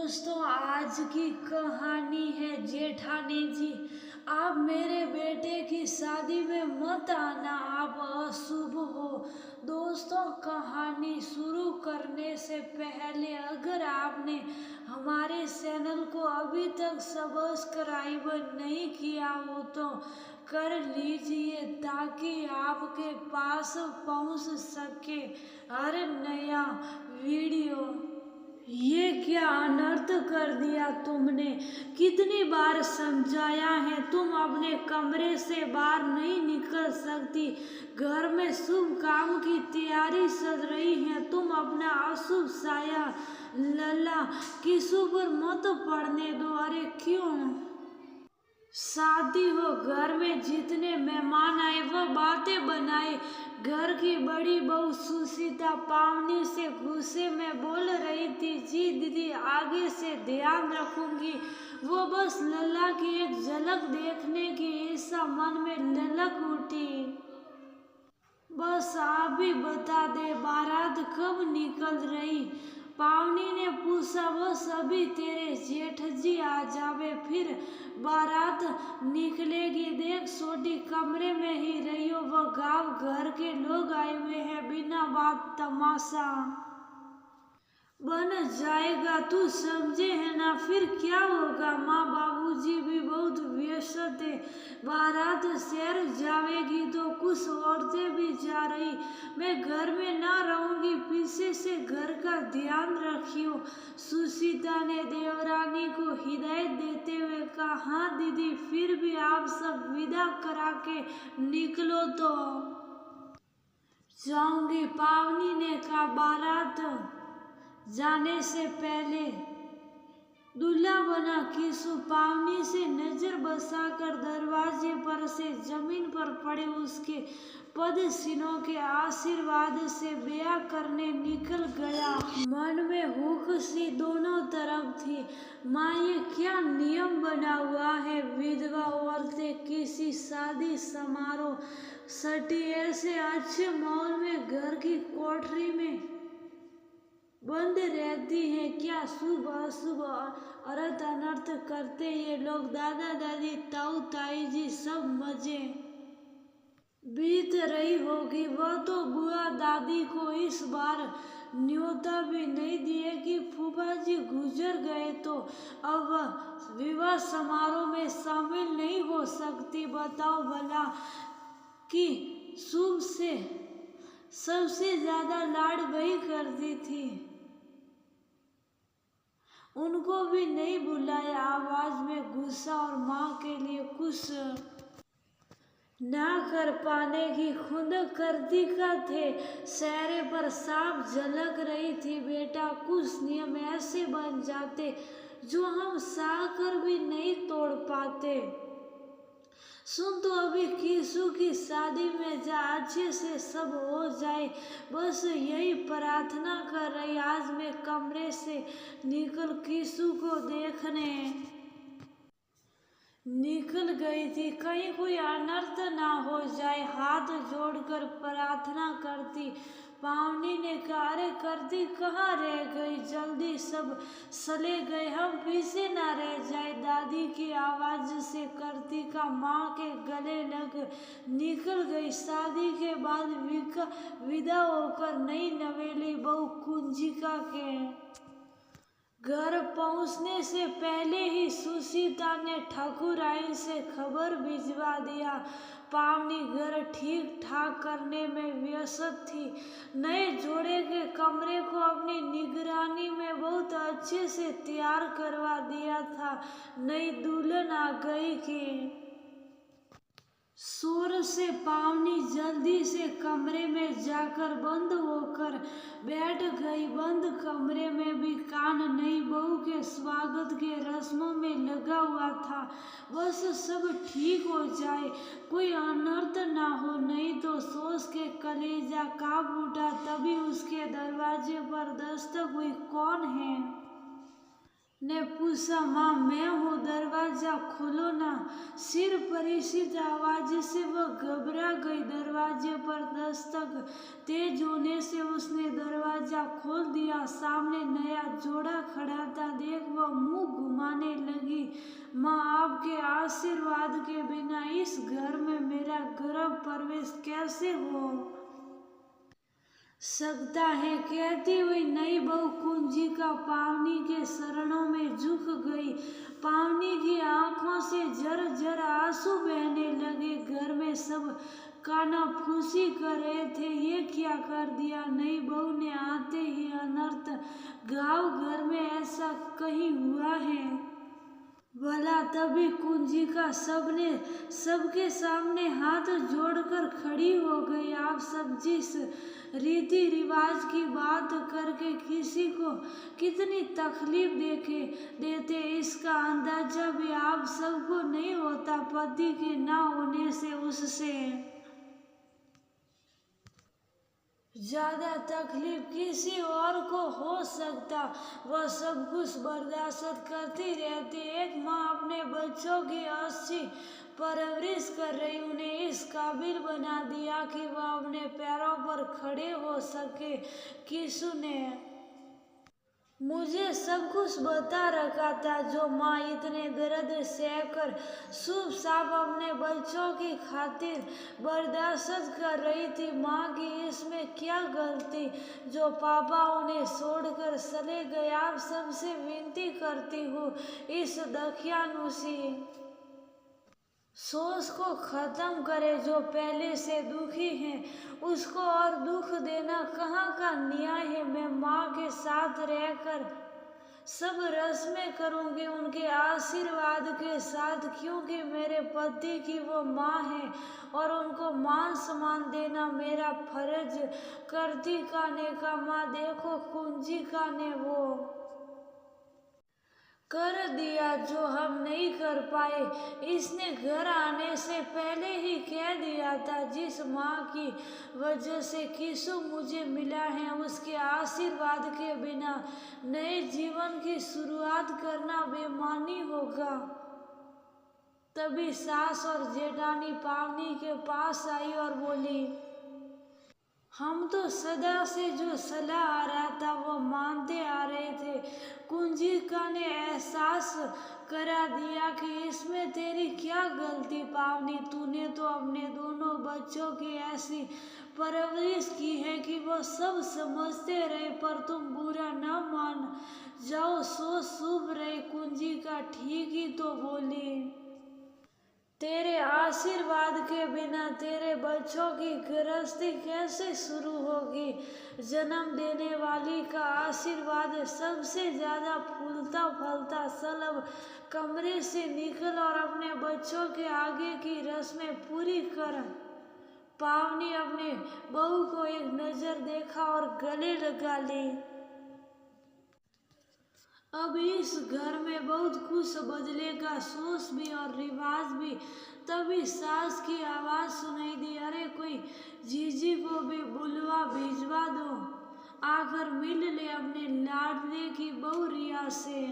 दोस्तों, आज की कहानी है जेठानी जी। आप मेरे बेटे की शादी में मत आना, आप अशुभ हो। दोस्तों, कहानी शुरू करने से पहले अगर आपने हमारे चैनल को अभी तक सब्सक्राइब नहीं किया हो तो कर लीजिए, ताकि आपके पास पहुंच सके हर नया वीडियो। ये क्या अनर्थ कर दिया तुमने? कितनी बार समझाया है, तुम अपने कमरे से बाहर नहीं निकल सकती। घर में शुभ काम की तैयारी चल रही है, तुम अपना अशुभ साया लल्ला किसी पर मत पड़ने दो। अरे क्यों? शादी हो, घर में जितने मेहमान आए वह बातें बनाए। घर की बड़ी बहू सुशीता पावनी से गुस्से में बोल रही थी, जी दीदी, आगे से ध्यान रखूंगी। वो बस लल्ला की एक झलक देखने की ऐसा मन में ललक उठी। बस आप ही बता दे, बारात कब निकल रही? पावनी ने पूछा। बस अभी तेरे जेठ जी आ जावे फिर बारात निकलेगी। देख छोटी, कमरे में ही रहियो, वह गांव घर के लोग आए हुए हैं, बिना बात तमाशा बन जाएगा, तू समझे है ना? फिर क्या होगा? माँ बाबूजी भी बहुत व्यस्त है। बारात शहर जावेगी तो कुछ औरतें भी जा रही। मैं घर में ना रहूंगी, पीछे से घर का ध्यान रखियो। सुशीता ने देवरानी को हिदायत देते हुए कहा। हाँ दीदी, फिर भी आप सब विदा करा के निकलो तो जाऊंगी। पावनी ने कहा। बारात जाने से पहले दूल्हा बना किशु पावनी से नजर बसाकर दरवाजे पर से जमीन पर पड़े उसके पदसिनों के आशीर्वाद से ब्याह करने निकल गया। मन में हुक सी दोनों तरफ थी। माँ, ये क्या नियम बना हुआ है? विधवा औरतें किसी शादी समारोह सटी ऐसे अच्छे माहौल में घर की कोठरी में बंद रहती है क्या? शुभ अशुभ अर्थ अनर्थ करते ये लोग। दादा दादी, ताऊ ताई जी सब मजे बीत रही होगी। वह तो बुआ दादी को इस बार न्योता भी नहीं दिए कि फूफा जी गुजर गए तो अब वह विवाह समारोह में शामिल नहीं हो सकती। बताओ भला कि शुभ से सबसे ज्यादा लाड वही करती थी, उनको भी नहीं बुलाया। आवाज में गुस्सा और माँ के लिए कुछ ना कर पाने की खुंदक करती का थे। चेहरे पर साफ झलक रही थी। बेटा, कुछ नियम ऐसे बन जाते जो हम चाह कर भी नहीं तोड़ पाते। सुन तो, अभी किशु की शादी में जा, अच्छे से सब हो जाए, बस यही प्रार्थना कर रही। आज मैं कमरे से निकल किशु को देखने निकल गई थी, कहीं कोई अनर्थ ना हो जाए। हाथ जोड़कर प्रार्थना करती पावनी ने कहा। अरे करती कहाँ रह गई? जल्दी सब चले गए, हम पीछे ना रह जाए। दादी की आवाज से करती का माँ के गले लग निकल गई। शादी के बाद विदा होकर नई नवेली बहू कुंजिका के घर पहुंचने से पहले ही सुशीता ने ठाकुराइन से खबर भिजवा दिया। पावनी घर ठीक ठाक करने में व्यस्त थी। नए जोड़े के कमरे को अपनी निगरानी में बहुत अच्छे से तैयार करवा दिया था। नई दुल्हन आ गई कि शोर से पावनी जल्दी से कमरे में जाकर बंद होकर बैठ गई। बंद कमरे में भी कान नई बहू के स्वागत के रस्मों में लगा हुआ था। बस सब ठीक हो जाए, कोई अनर्थ ना हो, नहीं तो सोच के कलेजा कांप उठा। तभी उसके दरवाजे पर दस्तक हुई। कौन है? ने पूछा, माँ मैं हूँ, दरवाजा खोलो ना। सिर परिचित आवाज से वह घबरा गई। दरवाजे पर दस्तक तेज होने से उसने दरवाजा खोल दिया। सामने नया जोड़ा खड़ा था। देख वह मुंह घुमाने लगी। माँ आपके आशीर्वाद के बिना इस घर में मेरा गर्भ प्रवेश कैसे हो सकता है। कहती हुई नई बहू कुंजी का पावनी के शरणों में झुक गई। पावनी की आंखों से झर झर आंसू बहने लगे। घर में सब कानाफूसी कर रहे थे, ये क्या कर दिया। नई बहू ने आते ही अनर्थ गाँव घर में ऐसा कहीं हुआ है भला। तभी कुंजिका सबके सामने हाथ जोड़कर खड़ी हो गई। आप सब जिस रीति रिवाज की बात करके किसी को कितनी तकलीफ देते, इसका अंदाजा भी आप सबको नहीं होता। पति के ना होने से उससे ज्यादा तकलीफ किसी और को हो सकता। वह सब कुछ बर्दाश्त करती रहती। एक माँ अपने बच्चों की अच्छी परवरिश कर रही, उन्हें इस काबिल बना दिया कि वह अपने पैरों पर खड़े हो सके। किसु ने मुझे सब कुछ बता रखा था। जो माँ इतने दर्द सहकर शुभ साफ अपने बच्चों की खातिर बर्दाश्त कर रही थी, माँ की इसमें क्या गलती जो पापा उन्हें छोड़कर चले गए। आप सबसे विनती करती हूँ, इस दकियानुसी सोच को खत्म करे। जो पहले से दुखी है उसको और दुख देना कहाँ का न्याय है। मैं माँ के साथ रहकर सब रस्में करूँगी उनके आशीर्वाद के साथ, क्योंकि मेरे पति की वो माँ है और उनको मान सम्मान देना मेरा फर्ज। कार्तिका ने कहा, माँ देखो कुंजिका ने वो कर दिया जो हम नहीं कर पाए। इसने घर आने से पहले ही कह दिया था, जिस माँ की वजह से किसु मुझे मिला है उसके आशीर्वाद के बिना नए जीवन की शुरुआत करना बेईमानी होगा। तभी सास और जेठानी पावनी के पास आई और बोली, हम तो सदा से जो सलाह आ रहा था वो मानते आ रहे थे। कुंजिका ने एहसास करा दिया कि इसमें तेरी क्या गलती पावनी, तूने तो अपने दोनों बच्चों की ऐसी परवरिश की है कि वो सब समझते रहे, पर तुम बुरा न मान जाओ, सो शुभ रहे। कुंजिका ठीक ही तो बोली, तेरे आशीर्वाद के बिना तेरे बच्चों की गृहस्थी कैसे शुरू होगी। जन्म देने वाली का आशीर्वाद सबसे ज्यादा फूलता फलता। चल अब कमरे से निकल और अपने बच्चों के आगे की रस्में पूरी कर। पावनी अपने बहू को एक नजर देखा और गले लगा ली। अब इस घर में बहुत कुछ बदलेगा, सोच भी और रिवाज भी। तभी सास की आवाज सुनाई दी, अरे कोई जीजी को भी बुलवा भिजवा दो, आकर मिल ले अपने लाडले की बहू रिया से।